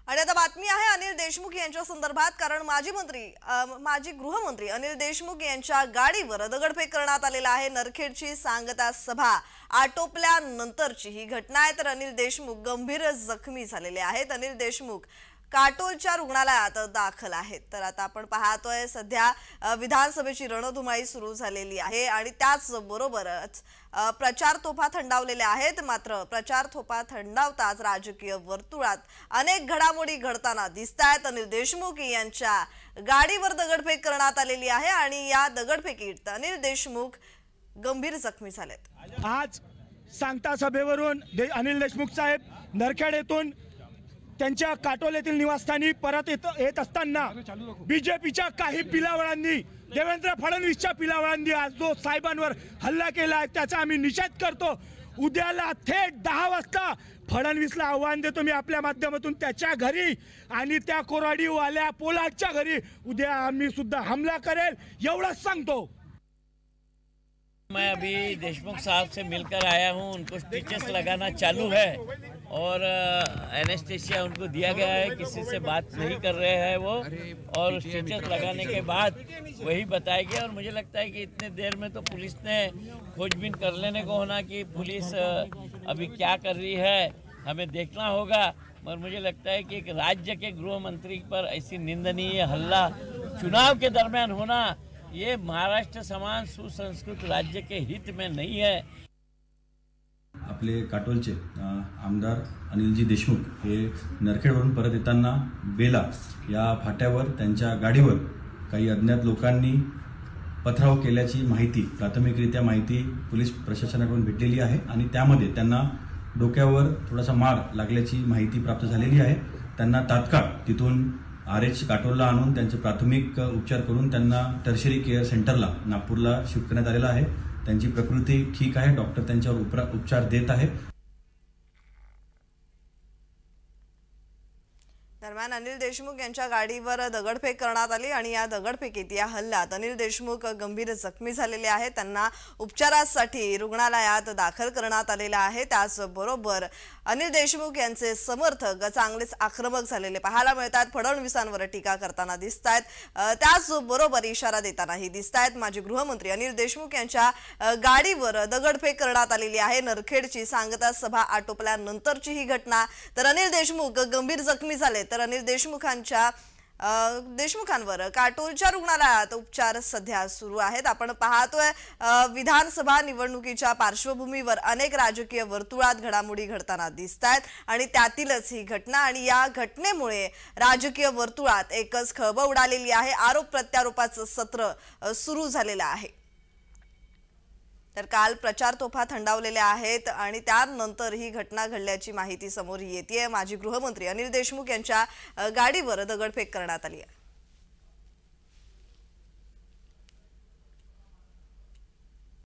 आणि आता बातमी आहे अनिल देशमुख यांच्या संदर्भात, कारण माजी गृहमंत्री अनिल देशमुख यांच्या गाडीवर दगडफेक करण्यात आलेला आहे। नरखेडची सांगता सभा आटोपल्यानंतरची ही घटना आहे। तर अनिल देशमुख गंभीर जखमी झालेले आहेत। अनिल देशमुख काटोलच्या रुग्णालयात दाखल आहेत। तर आता आपण पाहतोय सध्या विधानसभेची रणधुमाळी सुरू झालेली आहे आणि त्याच बरोबरच प्रचार तोफा थंडावलेल्या आहेत। मात्र प्रचार तोफा थंडावताच राजकीय वर्तुळात अनेक घडामोडी घडताना दिसतायत। अनिल देशमुख यांच्या गाडीवर दगडफेक करण्यात आलेली आहे आणि या दगडफेकीत अनिल देशमुख गंभीर जखमी झालेत। आज सांगता सभेवरून अनिल देशमुख साहेब नरखेड येथून त्यांच्या काटोल येथील निवासस्थानी परत येत असताना बीजेपीच्या काही पिलावळांनी, देवेंद्र फडणवीसच्या पिलावळांनी आज जो साहेबांवर हल्ला केला आहे त्याचा आम्ही निषेध करतो। उद्याला थेट 10 वाजता फडणवीसला आव्हान देतो मी आपल्या माध्यमातून, त्याच्या घरी आणि त्या कोराडीवाल्या पोलादच्या घरी उद्या आम्ही सुद्धा हमला करेल, एवढंच सांगतो। मैं अभी देशमुख साहब से मिलकर आया हूं। उनको स्टिचेस लगाना चालू है और एनेस्थीसिया उनको दिया गया है, किसी से बात नहीं कर रहे हैं वो, और स्टिचेस लगाने के बाद वही बताएंगे। और मुझे लगता है कि इतने देर में तो पुलिस ने खोजबीन कर लेने को होना कि पुलिस अभी क्या कर रही है, हमें देखना होगा। मगर मुझे लगता है कि एक राज्य के गृह मंत्री पर ऐसी निंदनीय हल्ला चुनाव के दरमियान होना, ये महाराष्ट्र समान सुसंस्कृत राज्य के हित में नहीं है। आपले काटोलचे आमदार अनिलजी देशमुख हे नरखेडवरून परत येताना बेला या फाट्यावर त्यांच्या गाडीवर काही अज्ञात लोकांनी पथराव केल्याची माहिती, प्राथमिकरित्या माहिती पोलीस प्रशासनाकडून भेटलेली आहे आणि त्यामध्ये त्यांना डोक्यावर थोडासा मार लागल्याची माहिती प्राप्त झालेली आहे। त्यांना तात्काळ तिथून RH काटोलला आणून त्यांचे प्राथमिक उपचार करून त्यांना टर्शरी केअर सेंटरला नागपूरला शिफ्ट करण्यात आलेला आहे। त्यांची प्रकृती ठीक आहे, डॉक्टर त्यांच्यावर उपचार देत आहे। दरम्यान अनिल देशमुख यांच्या गाडीवर दगडफेक करण्यात आली आणि या दगडफेकीत, या हल्ल्यात अनिल देशमुख गंभीर जखमी झालेले आहेत। त्यांना उपचारासाठी रुग्णालयात दाखल करण्यात आलेले आहे। त्याचबरोबर अनिल देशमुख यांचे समर्थक चांगलेच आक्रमक झालेले पाहायला मिळतात, फडणवीसांवर टीका करताना दिसतायत, त्याचबरोबर इशारा देतानाही दिसतायत। माजी गृहमंत्री अनिल देशमुख यांच्या गाडीवर दगडफेक करण्यात आलेली आहे। नरखेडची सांगता सभा आटोपल्यानंतरची ही घटना। तर अनिल देशमुख गंभीर जखमी झाले। तर अनिल देशमुखांवर काटोलच्या रुग्णालयात उपचार सध्या सुरू आहेत। आपण पाहतोय विधानसभा निवडणुकीच्या पार्श्वभूमीवर अनेक राजकीय वर्तुळात घडामोडी घडताना दिसतायत आणि त्यातीलच ही घटना, आणि या घटनेमुळे राजकीय वर्तुळात एकच खळबळ उडालेली आहे। आरोप प्रत्यारोपाचं सत्र सुरू झालेलं आहे। तर काल प्रचार तोफा थंडावलेल्या आहेत आणि त्यानंतर ही घटना घडल्याची माहिती समोर येतेय। माजी गृहमंत्री अनिल देशमुख यांच्या गाडीवर दगडफेक करण्यात आली आहे।